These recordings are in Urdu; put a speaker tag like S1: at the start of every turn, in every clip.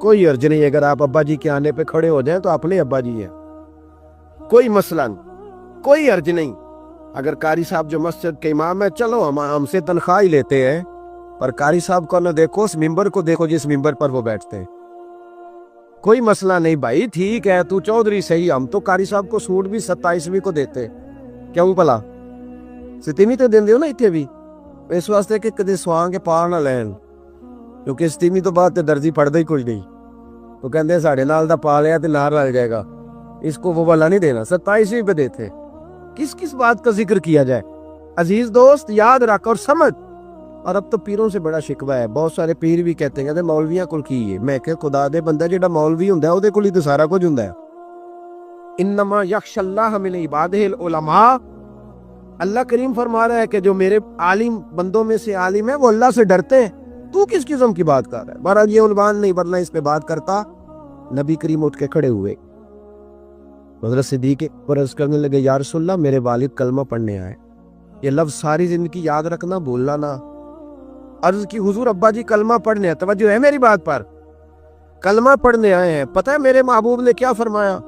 S1: کوئی عرض نہیں، اگر آپ ابا جی کے آنے پہ کھڑے ہو جائیں تو اپنے ابا جی ہیں، کوئی مسئلہ نہیں، کوئی عرض نہیں۔ اگر قاری صاحب جو مسجد کے امام ہے، چلو ہم سے تنخواہ ہی لیتے ہیں، پر قاری صاحب کو نہ دیکھو، اس ممبر کو دیکھو جس ممبر پر وہ بیٹھتے ہیں۔ کوئی مسئلہ نہیں بھائی، ٹھیک ہے تو چودھری صحیح، ہم تو قاری صاحب کو سوٹ بھی 27ویں کو دیتے، کیوں بھلا 27ویں تو دیں دیو نا اتنے بھی، اس واسطے کہ کدی سوان کے پار نہ لین، کیونکہ 27ویں تو بعد درزی پڑھتا ہی کوئی نہیں، تو کہتے ہیں ساڑھے نال دا پا لیا تو نار لگ جائے گا، اس کو وہ والا نہیں دینا، 27ویں پہ دیتے۔ کس بات کا ذکر کیا جائے؟ عزیز دوست یاد رکھ اور سمجھ۔ اور اب تو پیروں سے بڑا شکوہ ہے، بہت سارے پیر بھی کہتے ہیں کہ مولویاں کل کی ہے، میں کہ خدا دے بندہ جڑا مولوی ہوندا ہے اودے کول ہی تے سارا کچھ ہوندا ہے۔ انما یخشى اللہ من عبادہ العلماء، اللہ کریم فرما رہا ہے کہ جو میرے عالم بندوں میں سے عالم ہے وہ اللہ سے ڈرتے ہیں، تو کس قسم کی بات کر رہا ہے؟ بہرحال یہ عنوان نہیں، ورنہ اس پہ بات کرتا۔ نبی کریم اٹھ کے کھڑے ہوئے، حضرت صدیق پر عرض کرنے لگے، یا رسول اللہ میرے والد کلمہ پڑھنے آئے۔ یہ لفظ ساری زندگی یاد رکھنا، بولنا نہ۔ عرض کی حضور ابا جی کلمہ پڑھنے آئے، توجہ ہے میری بات پر، کلمہ پڑھنے آئے ہیں، پتہ ہے میرے محبوب نے کیا فرمایا؟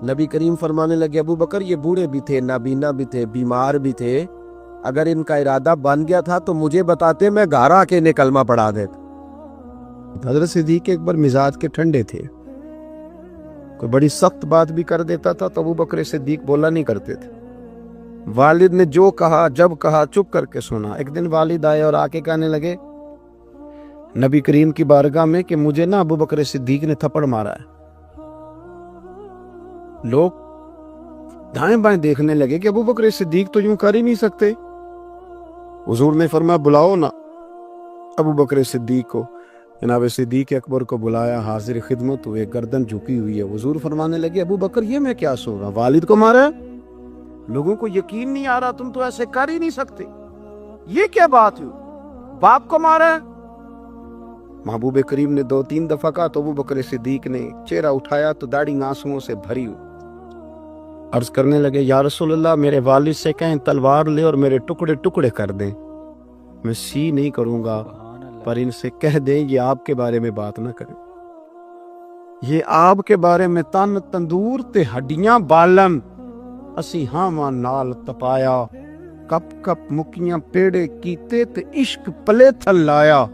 S1: نبی کریم فرمانے لگے، ابو بکر یہ بوڑھے بھی تھے، نابینا بھی تھے، بیمار بھی تھے، اگر ان کا ارادہ بن گیا تھا تو مجھے بتاتے، میں گھر آ کے انہیں کلمہ پڑھا دیتا۔ حضرت صدیق ایک بار مزاج کے ٹھنڈے تھے، کوئی بڑی سخت بات بھی کر دیتا تھا تو ابو بکر صدیق بولا نہیں کرتے تھے، والد نے جو کہا جب کہا چپ کر کے سنا۔ ایک دن والد آئے اور آ کے کہنے لگے نبی کریم کی بارگاہ میں کہ مجھے نا ابو بکر صدیق نے تھپڑ مارا ہے۔ لوگ دائیں بائیں دیکھنے لگے کہ ابو بکر صدیق تو یوں کر ہی نہیں سکتے۔ حضور نے فرمایا بلاؤ نا ابو بکر صدیق کو۔ جناب صدیق اکبر کو بلایا، حاضر خدمت ہوئے، گردن جھکی ہوئی ہے۔ حضور فرمانے لگے ابو بکر یہ میں کیا سن رہا، والد کو مارا ہے؟ لوگوں کو یقین نہیں آ رہا، تم تو ایسے کر ہی نہیں سکتے، یہ کیا بات ہوئی، باپ کو مارا ہے؟ محبوب کریم نے 2-3 دفعہ کہا تو ابو بکر صدیق نے چہرہ اٹھایا تو داڑھی آنسوؤں سے بھری ہوئی، عرض کرنے لگے یا رسول اللہ میرے والد سے کہیں تلوار لے اور میرے ٹکڑے ٹکڑے کر دیں، میں سی نہیں کروں گا، پر ان سے کہہ دیں یہ آپ کے بارے میں بات نہ کریں، یہ آپ کے بارے میں تن تندور تے ہڈیاں بالن، اسی ہاں نال تپایا، کپ کپ مکیاں پیڑے کیتے تے عشق پلے تھل لایا،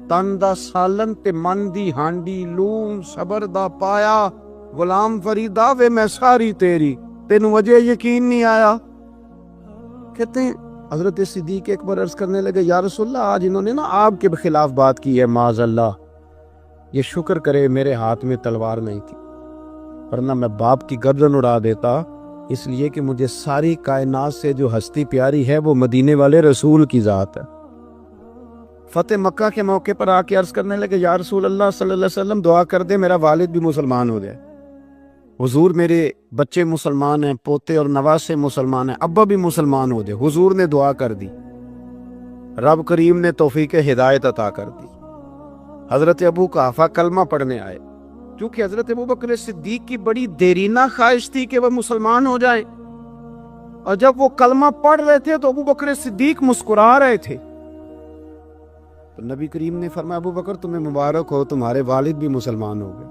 S1: تن دا سالن تے من دی ہانڈی لون صبر دا پایا، غلام فریدا وے میں ساری تیری، تینوں وجہ یقین نہیں آیا؟ کہتے ہیں حضرت صدیق اکبر عرض کرنے لگے یا رسول اللہ آج انہوں نے نا آپ کے خلاف بات کی ہے، معاذ اللہ، یہ شکر کرے میرے ہاتھ میں تلوار نہیں تھی، ورنہ میں باپ کی گردن اڑا دیتا، اس لیے کہ مجھے ساری کائنات سے جو ہستی پیاری ہے وہ مدینے والے رسول کی ذات ہے۔ فتح مکہ کے موقع پر آ کے عرض کرنے لگے یا رسول اللہ صلی اللہ علیہ وسلم دعا کر دے میرا والد بھی مسلمان ہو جائے۔ حضور میرے بچے مسلمان ہیں، پوتے اور نواسے مسلمان ہیں، ابا بھی مسلمان ہو جائے۔ حضور نے دعا کر دی، رب کریم نے توفیق ہدایت عطا کر دی۔ حضرت ابو قحافہ کلمہ پڑھنے آئے، کیونکہ حضرت ابو بکر صدیق کی بڑی دیرینہ خواہش تھی کہ وہ مسلمان ہو جائیں، اور جب وہ کلمہ پڑھ رہے تھے تو ابو بکر صدیق مسکرا رہے تھے، تو نبی کریم نے فرمایا ابو بکر تمہیں مبارک ہو، تمہارے والد بھی مسلمان ہو گئے،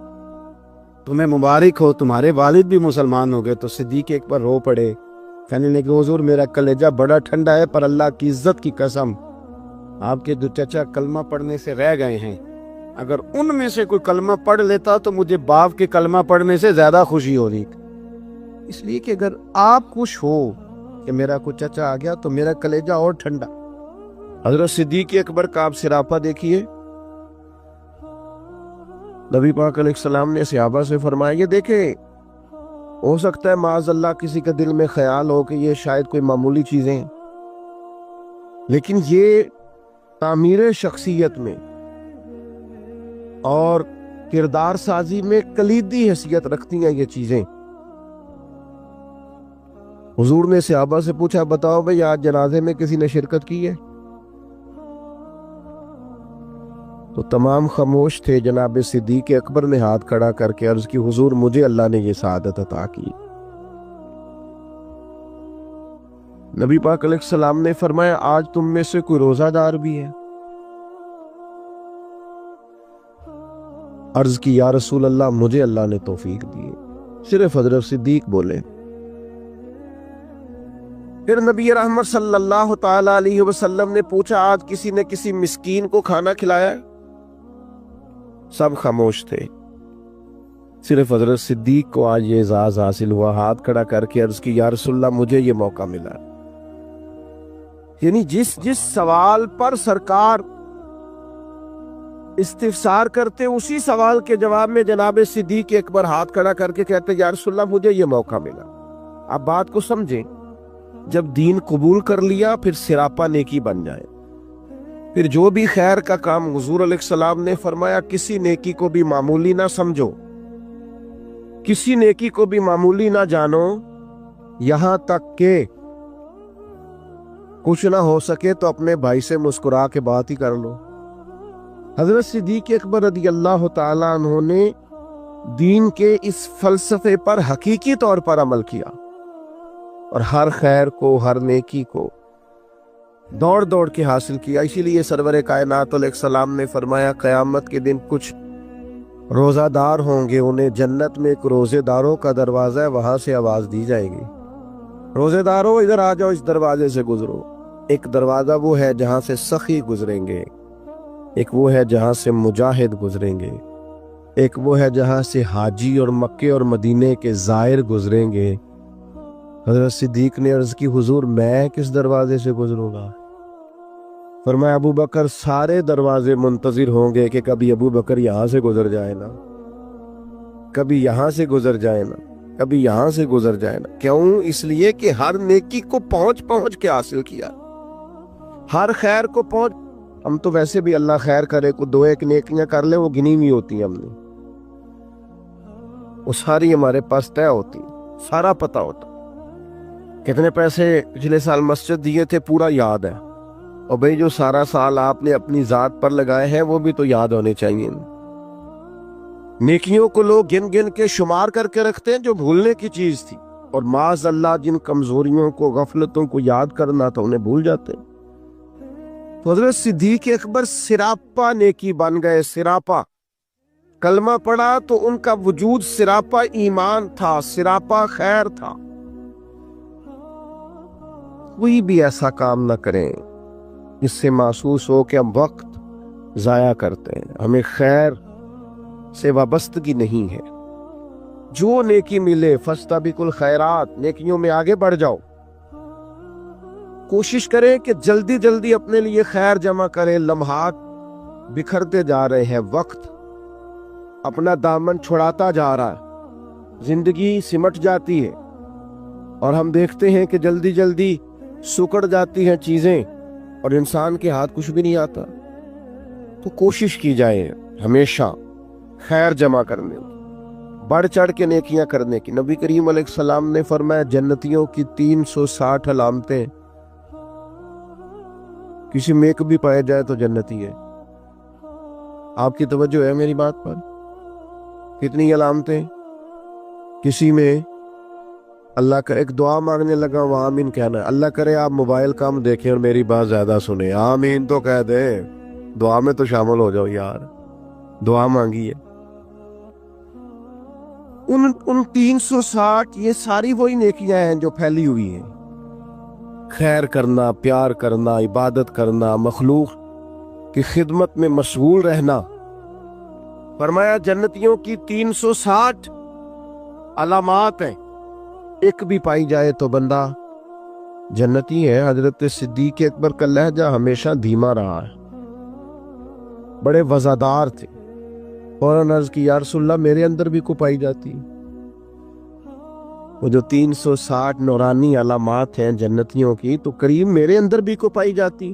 S1: تمہیں مبارک ہو، تمہارے والد بھی مسلمان ہو گئے۔ تو صدیق ایک بار رو پڑے، کہنے لگے حضور میرا کلیجہ بڑا ٹھنڈا ہے، پر اللہ کی عزت کی قسم آپ کے جو چچا کلمہ پڑھنے سے رہ گئے ہیں، اگر ان میں سے کوئی کلمہ پڑھ لیتا تو مجھے باپ کے کلمہ پڑھنے سے زیادہ خوشی ہونی تھی، اس لیے کہ اگر آپ خوش ہو کہ میرا کوئی چچا آ گیا تو میرا کلیجہ اور ٹھنڈا۔ حضرت صدیق اکبر کا آپ سراپا دیکھیے، نبی پاک علیہ السلام نے صحابہ سے فرمایا یہ دیکھیں ہو سکتا ہے معاذ اللہ کسی کے دل میں خیال ہو کہ یہ شاید کوئی معمولی چیزیں ہیں، لیکن یہ تعمیر شخصیت میں اور کردار سازی میں کلیدی حیثیت رکھتی ہیں یہ چیزیں۔ حضور نے صحابہ سے پوچھا بتاؤ بھئی آج جنازے میں کسی نے شرکت کی ہے؟ تو تمام خاموش تھے۔ جناب صدیق اکبر نے ہاتھ کھڑا کر کے عرض کی حضور مجھے اللہ نے یہ سعادت عطا کی۔ نبی پاک علیہ السلام نے فرمایا آج تم میں سے کوئی روزہ دار بھی ہے؟ عرض کی یا رسول اللہ مجھے اللہ نے توفیق دی۔ صرف حضرت صدیق بولے۔ پھر نبی رحمت صلی اللہ تعالی علیہ وسلم نے پوچھا آج کسی نے کسی مسکین کو کھانا کھلایا؟ سب خاموش تھے، صرف حضرت صدیق کو آج یہ اعزاز حاصل ہوا، ہاتھ کھڑا کر کے عرض کی یا رسول اللہ مجھے یہ موقع ملا۔ یعنی جس سوال پر سرکار استفسار کرتے اسی سوال کے جواب میں جناب صدیق اکبر ہاتھ کھڑا کر کے کہتے یا رسول اللہ مجھے یہ موقع ملا۔ آپ بات کو سمجھیں، جب دین قبول کر لیا پھر سراپا نیکی بن جائے، پھر جو بھی خیر کا کام حضور علیہ السلام نے فرمایا کسی نیکی کو بھی معمولی نہ سمجھو، کسی نیکی کو بھی معمولی نہ جانو، یہاں تک کہ کچھ نہ ہو سکے تو اپنے بھائی سے مسکرا کے بات ہی کر لو۔ حضرت صدیق اکبر رضی اللہ تعالیٰ عنہ نے دین کے اس فلسفے پر حقیقی طور پر عمل کیا اور ہر خیر کو، ہر نیکی کو دوڑ دوڑ کے حاصل کیا۔ اسی لیے سرور کائنات علیہ السلام نے فرمایا قیامت کے دن کچھ روزہ دار ہوں گے، انہیں جنت میں ایک روزے داروں کا دروازہ ہے، وہاں سے آواز دی جائے گی روزے داروں ادھر آ جاؤ، اس دروازے سے گزرو۔ ایک دروازہ وہ ہے جہاں سے سخی گزریں گے، ایک وہ ہے جہاں سے مجاہد گزریں گے، ایک وہ ہے جہاں سے حاجی اور مکے اور مدینے کے زائر گزریں گے۔ حضرت صدیق نے عرض کی حضور میں کس دروازے سے گزروں گا؟ فرمایا ابو بکر سارے دروازے منتظر ہوں گے کہ کبھی ابو بکر یہاں سے گزر جائے نا، کبھی یہاں سے گزر جائے نا، کبھی یہاں سے گزر جائے نا۔ کیوں؟ اس لیے کہ ہر نیکی کو پہنچ کے حاصل کیا، ہر خیر کو پہنچ۔ ہم تو ویسے بھی اللہ خیر کرے کو دو ایک نیکیاں کر لیں، وہ گنی ہوئی ہوتی ہیں، ہم نے وہ ساری ہمارے پاس طے ہوتی، سارا پتہ ہوتا۔ کتنے پیسے پچھلے سال مسجد دیے تھے پورا یاد ہے، اور بھئی جو سارا سال آپ نے اپنی ذات پر لگائے ہیں وہ بھی تو یاد ہونے چاہیے۔ نیکیوں کو لوگ گن گن کے شمار کر کے رکھتے ہیں جو بھولنے کی چیز تھی، اور معاذ اللہ جن کمزوریوں کو، غفلتوں کو یاد کرنا تھا انہیں بھول جاتے ہیں۔ تو حضرت صدیق اکبر سراپا نیکی بن گئے، سراپا کلمہ پڑھا تو ان کا وجود سراپا ایمان تھا، سراپا خیر تھا۔ کوئی بھی ایسا کام نہ کریں جس سے محسوس ہو کہ ہم وقت ضائع کرتے ہیں، ہمیں خیر سے وابستگی نہیں ہے۔ جو نیکی ملے فاستبقوا الخیرات، نیکیوں میں آگے بڑھ جاؤ، کوشش کریں کہ جلدی جلدی اپنے لیے خیر جمع کریں۔ لمحات بکھرتے جا رہے ہیں، وقت اپنا دامن چھڑاتا جا رہا ہے، زندگی سمٹ جاتی ہے اور ہم دیکھتے ہیں کہ جلدی جلدی سکڑ جاتی ہیں چیزیں اور انسان کے ہاتھ کچھ بھی نہیں آتا۔ تو کوشش کی جائے ہمیشہ خیر جمع کرنے کی، بڑھ چڑھ کے نیکیاں کرنے کی۔ نبی کریم علیہ السلام نے فرمایا جنتیوں کی 360 علامتیں، کسی میں ایک بھی پائے جائے تو جنتی ہے۔ آپ کی توجہ ہے میری بات پر؟ کتنی علامتیں؟ کسی میں اللہ کا ایک دعا مانگنے لگا وہ آمین کہنا ہے۔ اللہ کرے آپ موبائل کم دیکھیں اور میری بات زیادہ سنیں، آمین تو کہہ دے، دعا میں تو شامل ہو جاؤ یار، دعا مانگی ہے۔ ان 360 یہ ساری وہی نیکیاں ہیں جو پھیلی ہوئی ہیں، خیر کرنا، پیار کرنا، عبادت کرنا، مخلوق کی خدمت میں مشغول رہنا۔ فرمایا جنتیوں کی 360 علامات ہیں، ایک بھی پائی جائے تو بندہ جنتی ہے۔ حضرت صدیق اکبر کا لہجہ ہمیشہ دھیما رہا ہے، بڑے وزادار تھے۔ فوراً عرض کی یا رسول اللہ میرے اندر بھی کو پائی جاتی؟ وہ جو 360 نورانی علامات ہیں جنتیوں کی، تو کریم میرے اندر بھی کو پائی جاتی؟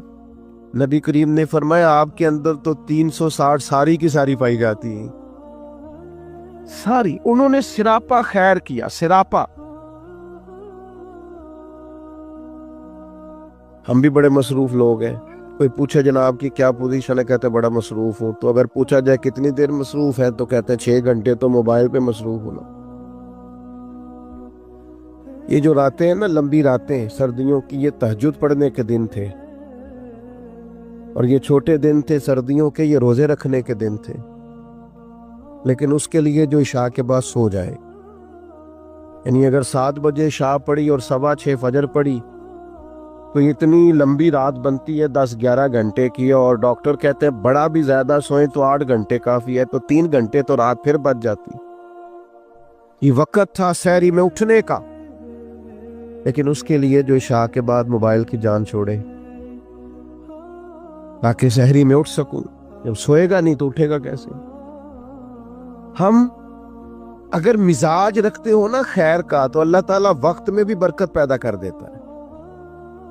S1: نبی کریم نے فرمایا آپ کے اندر تو 360 ساری کی ساری پائی جاتی ہیں، ساری۔ انہوں نے سراپا خیر کیا، سراپا۔ ہم بھی بڑے مصروف لوگ ہیں، کوئی پوچھے جناب کی کیا پوزیشن ہے، کہتے بڑا مصروف ہوں۔ تو اگر پوچھا جائے کتنی دیر مصروف ہے تو کہتے ہیں 6 گھنٹے تو موبائل پہ مصروف ہونا۔ یہ جو راتیں ہیں نا، لمبی راتیں سردیوں کی، یہ تہجد پڑھنے کے دن تھے، اور یہ چھوٹے دن تھے سردیوں کے، یہ روزے رکھنے کے دن تھے۔ لیکن اس کے لیے جو عشاء کے بعد سو جائے، یعنی اگر 7 بجے عشاء پڑھی اور 6:15 فجر پڑھی تو اتنی لمبی رات بنتی ہے 10-11 گھنٹے کی، اور ڈاکٹر کہتے ہیں بڑا بھی زیادہ سوئیں تو 8 گھنٹے کافی ہے، تو 3 گھنٹے تو رات پھر بچ جاتی۔ یہ وقت تھا سحری میں اٹھنے کا، لیکن اس کے لیے جو عشاء کے بعد موبائل کی جان چھوڑے تاکہ سحری میں اٹھ سکوں، جب سوئے گا نہیں تو اٹھے گا کیسے؟ ہم اگر مزاج رکھتے ہو نا خیر کا تو اللہ تعالیٰ وقت میں بھی برکت پیدا کر دیتا ہے۔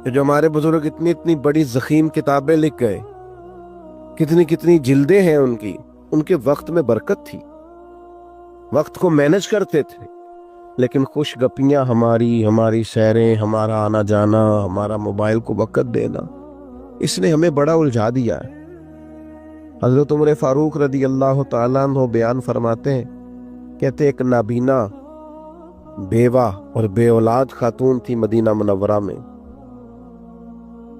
S1: جو ہمارے بزرگ اتنی اتنی بڑی ضخیم کتابیں لکھ گئے، کتنی کتنی جلدیں ہیں ان کے وقت میں برکت تھی، وقت کو مینج کرتے تھے۔ لیکن خوش گپیاں ہماری سیریں، ہمارا آنا جانا، ہمارا موبائل کو وقت دینا، اس نے ہمیں بڑا الجھا دیا ہے۔ حضرت عمر فاروق رضی اللہ تعالیٰ عنہ بیان فرماتے ہیں، کہتے ایک نابینا بیوہ اور بے اولاد خاتون تھی مدینہ منورہ میں،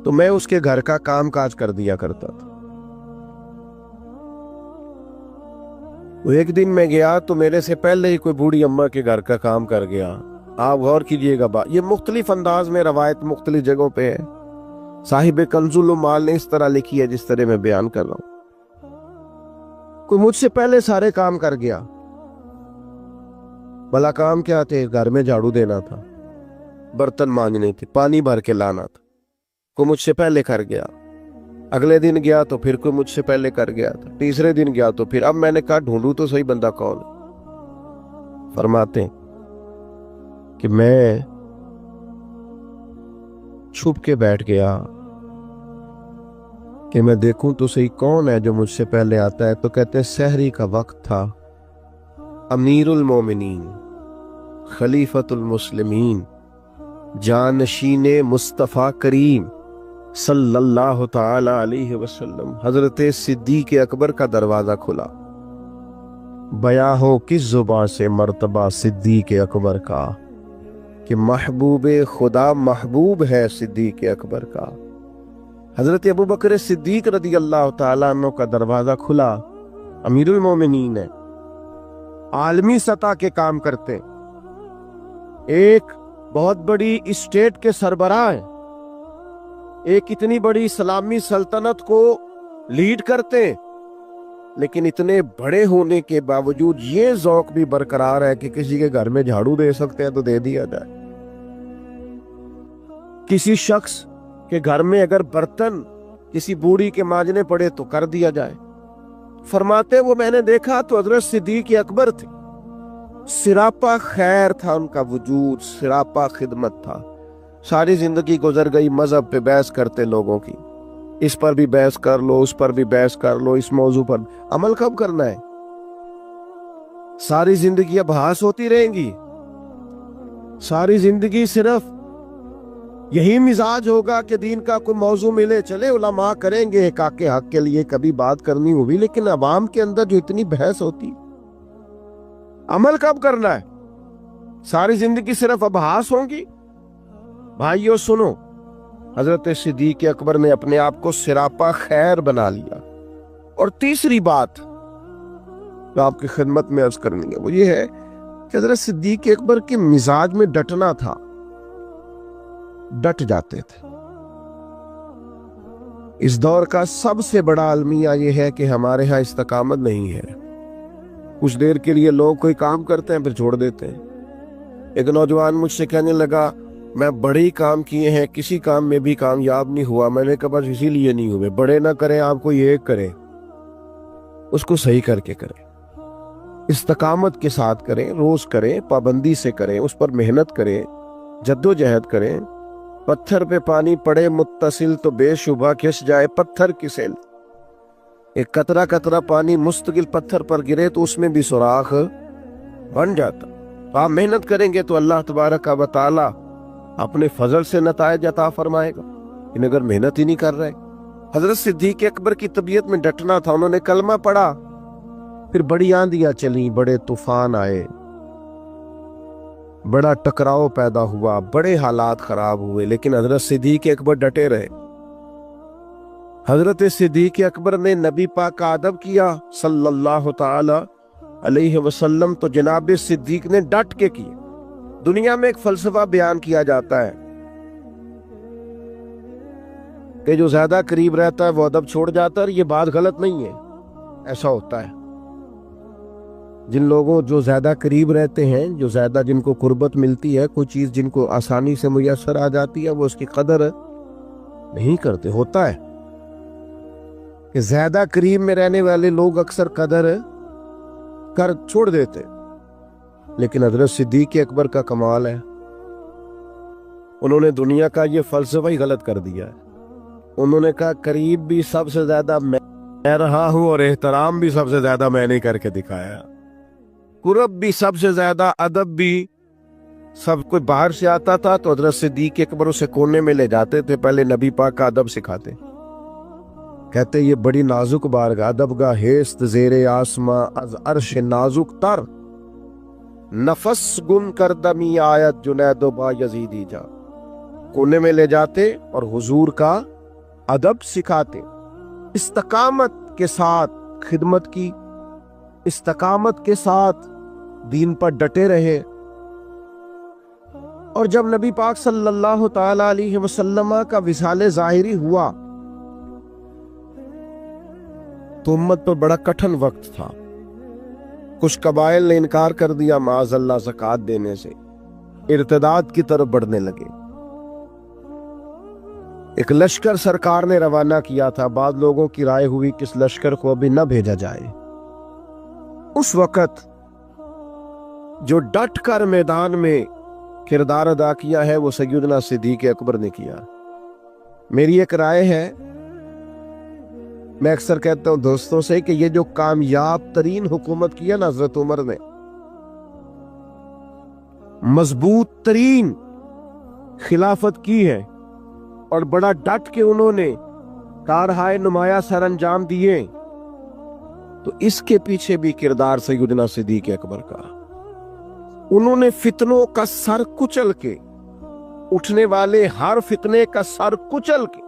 S1: تو میں اس کے گھر کا کام کاج کر دیا کرتا تھا۔ وہ ایک دن میں گیا تو میرے سے پہلے ہی کوئی بوڑھی اماں کے گھر کا کام کر گیا۔ آپ غور کیجئے گا، یہ مختلف انداز میں روایت مختلف جگہوں پہ ہے، صاحب کنز المال نے اس طرح لکھی ہے جس طرح میں بیان کر رہا ہوں۔ کوئی مجھ سے پہلے سارے کام کر گیا۔ بھلا کام کیا تھے؟ گھر میں جھاڑو دینا تھا، برتن مانجنے تھے، پانی بھر کے لانا تھا۔ کوئی مجھ سے پہلے کر گیا، اگلے دن گیا تو پھر کوئی مجھ سے پہلے کر گیا تھا، تیسرے دن گیا تو پھر، اب میں نے کہا ڈھونڈوں تو صحیح بندہ کون ہے۔ فرماتے ہیں کہ میں چھپ کے بیٹھ گیا کہ میں دیکھوں تو صحیح کون ہے جو مجھ سے پہلے آتا ہے، تو کہتے ہیں سحری کا وقت تھا، امیر المومنین، خلیفۃ المسلمین، جانشین مصطفیٰ کریم صلی اللہ تعالی علیہ وسلم حضرت صدیق اکبر کا دروازہ کھلا۔ بیاں ہو کس زبان سے مرتبہ صدیق اکبر کا، کہ محبوب خدا محبوب ہے صدیق اکبر کا۔ حضرت ابوبکر صدیق رضی اللہ تعالیٰ عنہ کا دروازہ کھلا، امیر المومنین ہے، عالمی سطح کے کام کرتے، ایک بہت بڑی اسٹیٹ کے سربراہ ہیں، ایک اتنی بڑی اسلامی سلطنت کو لیڈ کرتے، لیکن اتنے بڑے ہونے کے باوجود یہ ذوق بھی برقرار ہے کہ کسی کے گھر میں جھاڑو دے سکتے ہیں تو دے دیا جائے، کسی شخص کے گھر میں اگر برتن کسی بوڑھی کے مانجنے پڑے تو کر دیا جائے۔ فرماتے وہ میں نے دیکھا تو حضرت صدیق اکبر تھے، سراپا خیر تھا ان کا وجود، سراپا خدمت تھا۔ ساری زندگی گزر گئی مذہب پہ بحث کرتے لوگوں کی، اس پر بھی بحث کر لو، اس پر بھی بحث کر لو، اس موضوع پر عمل کب کرنا ہے؟ ساری زندگی ابحاث ہوتی رہیں گی، ساری زندگی صرف یہی مزاج ہوگا کہ دین کا کوئی موضوع ملے چلے علماء کریں گے ایک کے حق کے لیے کبھی بات کرنی ہوگی، لیکن عوام کے اندر جو اتنی بحث ہوتی، عمل کب کرنا ہے؟ ساری زندگی صرف ابحاث ہوں گی۔ بھائیو سنو، حضرت صدیق اکبر نے اپنے آپ کو سراپا خیر بنا لیا۔ اور تیسری بات جو آپ کی خدمت میں عرض کرنی ہے وہ یہ ہے کہ حضرت صدیق اکبر کے مزاج میں ڈٹنا تھا، ڈٹ جاتے تھے۔ اس دور کا سب سے بڑا المیہ یہ ہے کہ ہمارے ہاں استقامت نہیں ہے، کچھ دیر کے لیے لوگ کوئی کام کرتے ہیں پھر چھوڑ دیتے ہیں۔ ایک نوجوان مجھ سے کہنے لگا میں بڑے ہی کام کیے ہیں، کسی کام میں بھی کامیاب نہیں ہوا۔ میں نے کہا بس اسی لیے نہیں ہوئے، بڑے نہ کریں آپ کو، یہ کریں، اس کو صحیح کر کے کریں، استقامت کے ساتھ کریں، روز کریں، پابندی سے کریں، اس پر محنت کریں، جد و جہد کریں۔ پتھر پہ پانی پڑے متصل تو بے شبہ کھس جائے پتھر کی سیل۔ ایک قطرہ قطرہ پانی مستقل پتھر پر گرے تو اس میں بھی سوراخ بن جاتا۔ آپ محنت کریں گے تو اللہ تبارک و تعالی اپنے فضل سے نتائج عطا فرمائے گا، لیکن اگر محنت ہی نہیں کر رہے۔ حضرت صدیق اکبر کی طبیعت میں ڈٹنا تھا، انہوں نے کلمہ پڑھا، پھر بڑی آندیاں چلیں، بڑے طوفان آئے، بڑا ٹکراؤ پیدا ہوا، بڑے حالات خراب ہوئے، لیکن حضرت صدیق اکبر ڈٹے رہے۔ حضرت صدیق اکبر نے نبی پاک کا ادب کیا صلی اللہ تعالی علیہ وسلم تو جناب صدیق نے ڈٹ کے کیے۔ دنیا میں ایک فلسفہ بیان کیا جاتا ہے کہ جو زیادہ قریب رہتا ہے وہ ادب چھوڑ جاتا ہے، اور یہ بات غلط نہیں ہے، ایسا ہوتا ہے۔ جن لوگوں جو زیادہ قریب رہتے ہیں، جو زیادہ جن کو قربت ملتی ہے، کوئی چیز جن کو آسانی سے میسر آ جاتی ہے، وہ اس کی قدر نہیں کرتے۔ ہوتا ہے کہ زیادہ قریب میں رہنے والے لوگ اکثر قدر کر چھوڑ دیتے، لیکن حضرت صدیق اکبر کا کمال ہے، انہوں نے دنیا کا یہ فلسفہ ہی غلط کر دیا ہے۔ انہوں نے کہا قریب بھی سب سے زیادہ میں رہا ہوں، اور احترام بھی سب سے زیادہ میں نے کر کے دکھایا، قرب بھی سب سے زیادہ، ادب بھی۔ سب کوئی باہر سے آتا تھا تو حضرت صدیق اکبر اسے کونے میں لے جاتے تھے، پہلے نبی پاک کا ادب سکھاتے، کہتے یہ بڑی نازک بارگاہ، ادب گاہ ہیست زیر آسماں، از عرش نازک تر، نفس گم کردمی آیت جنید و با یزیدی جا۔ کونے میں لے جاتے اور حضور کا ادب سکھاتے، استقامت کے ساتھ خدمت کی، استقامت کے ساتھ دین پر ڈٹے رہے۔ اور جب نبی پاک صلی اللہ تعالی علیہ وسلم کا وصال ظاہری ہوا تو امت پر بڑا کٹھن وقت تھا۔ کچھ قبائل نے انکار کر دیا معاذ اللہ زکوٰۃ دینے سے، ارتداد کی طرف بڑھنے لگے۔ ایک لشکر سرکار نے روانہ کیا تھا، بعض لوگوں کی رائے ہوئی کہ اس لشکر کو ابھی نہ بھیجا جائے۔ اس وقت جو ڈٹ کر میدان میں کردار ادا کیا ہے وہ سیدنا صدیق اکبر نے کیا۔ میری ایک رائے ہے، میں اکثر کہتا ہوں دوستوں سے کہ یہ جو کامیاب ترین حکومت کی ہے نا حضرت عمر نے، مضبوط ترین خلافت کی ہے، اور بڑا ڈٹ کے انہوں نے کارہائے نمایاں سر انجام دیے، تو اس کے پیچھے بھی کردار سیدنا صدیق اکبر کا۔ انہوں نے فتنوں کا سر کچل کے، اٹھنے والے ہر فتنے کا سر کچل کے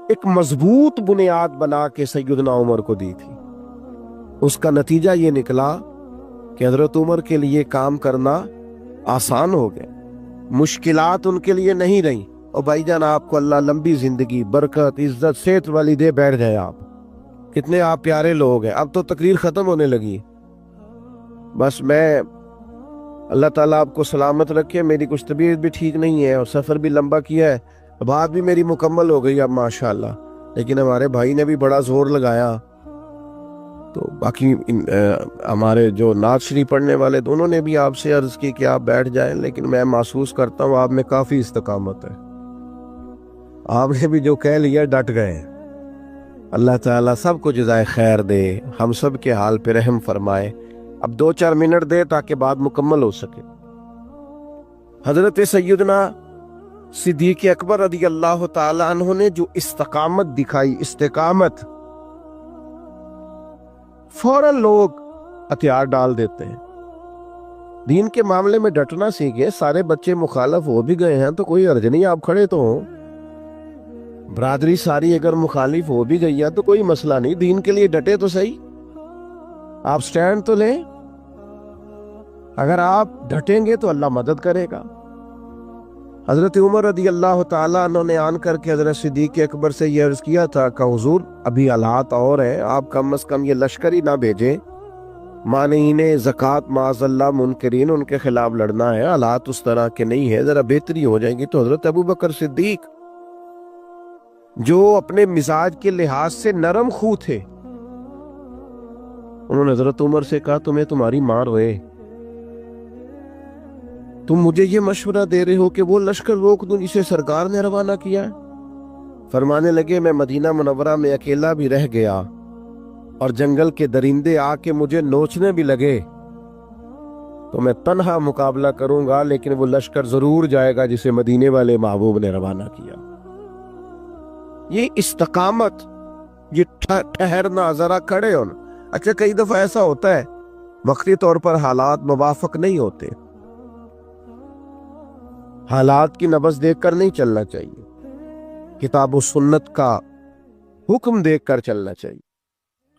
S1: ایک مضبوط بنیاد بنا کے سیدنا عمر کو دی تھی۔ اس کا نتیجہ یہ نکلا کہ حضرت عمر کے لیے کام کرنا آسان ہو گیا، مشکلات ان کے لیے نہیں رہیں۔ اور بھائی جان آپ کو اللہ لمبی زندگی، برکت، عزت، صحت والی دے، بیٹھ جائے آپ، کتنے آپ پیارے لوگ ہیں۔ اب تو تقریر ختم ہونے لگی، بس میں اللہ تعالیٰ آپ کو سلامت رکھے، میری کچھ طبیعت بھی ٹھیک نہیں ہے اور سفر بھی لمبا کیا ہے، بات بھی میری مکمل ہو گئی اب ماشاءاللہ، لیکن ہمارے بھائی نے بھی بڑا زور لگایا، تو باقی ہمارے جو نعت شریف پڑھنے والے دونوں نے بھی آپ سے عرض کی کہ آپ بیٹھ جائیں، لیکن میں محسوس کرتا ہوں آپ میں کافی استقامت ہے، آپ نے بھی جو کہہ لیا ڈٹ گئے۔ اللہ تعالیٰ سب کو جزائے خیر دے، ہم سب کے حال پہ رحم فرمائے۔ اب 2-4 منٹ دے تاکہ بات مکمل ہو سکے۔ حضرت سیدنا صدیق اکبر رضی اللہ تعالیٰ عنہ نے جو استقامت دکھائی، استقامت، فوراً لوگ ہتھیار ڈال دیتے ہیں۔ دین کے معاملے میں ڈٹنا سیکھے، سارے بچے مخالف ہو بھی گئے ہیں تو کوئی حرج نہیں، آپ کھڑے تو ہوں، برادری ساری اگر مخالف ہو بھی گئی ہے تو کوئی مسئلہ نہیں، دین کے لیے ڈٹے تو صحیح، آپ سٹینڈ تو لیں۔ اگر آپ ڈٹیں گے تو اللہ مدد کرے گا۔ حضرت عمر رضی اللہ تعالیٰ عنہ نے آن کر کے حضرت صدیق اکبر سے یہ عرض کیا تھا کہ حضور ابھی حالات اور ہیں، آپ کم از کم یہ لشکر ہی نہ بھیجیں، مانعین زکوٰۃ معاذ اللہ منکرین ان کے خلاف لڑنا ہے، حالات اس طرح کے نہیں ہے، ذرا بہتری ہو جائیں گی۔ تو حضرت ابو بکر صدیق جو اپنے مزاج کے لحاظ سے نرم خو تھے، انہوں نے حضرت عمر سے کہا تمہیں تمہاری ماں روئے، تم مجھے یہ مشورہ دے رہے ہو کہ وہ لشکر روک دوں جسے سرکار نے روانہ کیا ہے؟ فرمانے لگے میں مدینہ منورہ میں اکیلا بھی رہ گیا اور جنگل کے درندے آ کے مجھے نوچنے بھی لگے تو میں تنہا مقابلہ کروں گا، لیکن وہ لشکر ضرور جائے گا جسے مدینے والے محبوب نے روانہ کیا۔ یہ استقامت، یہ ٹھہرنا، ذرا کھڑے ہونا۔ اچھا کئی دفعہ ایسا ہوتا ہے وقتی طور پر حالات موافق نہیں ہوتے، حالات کی نبض دیکھ کر نہیں چلنا چاہیے، کتاب و سنت کا حکم دیکھ کر چلنا چاہیے۔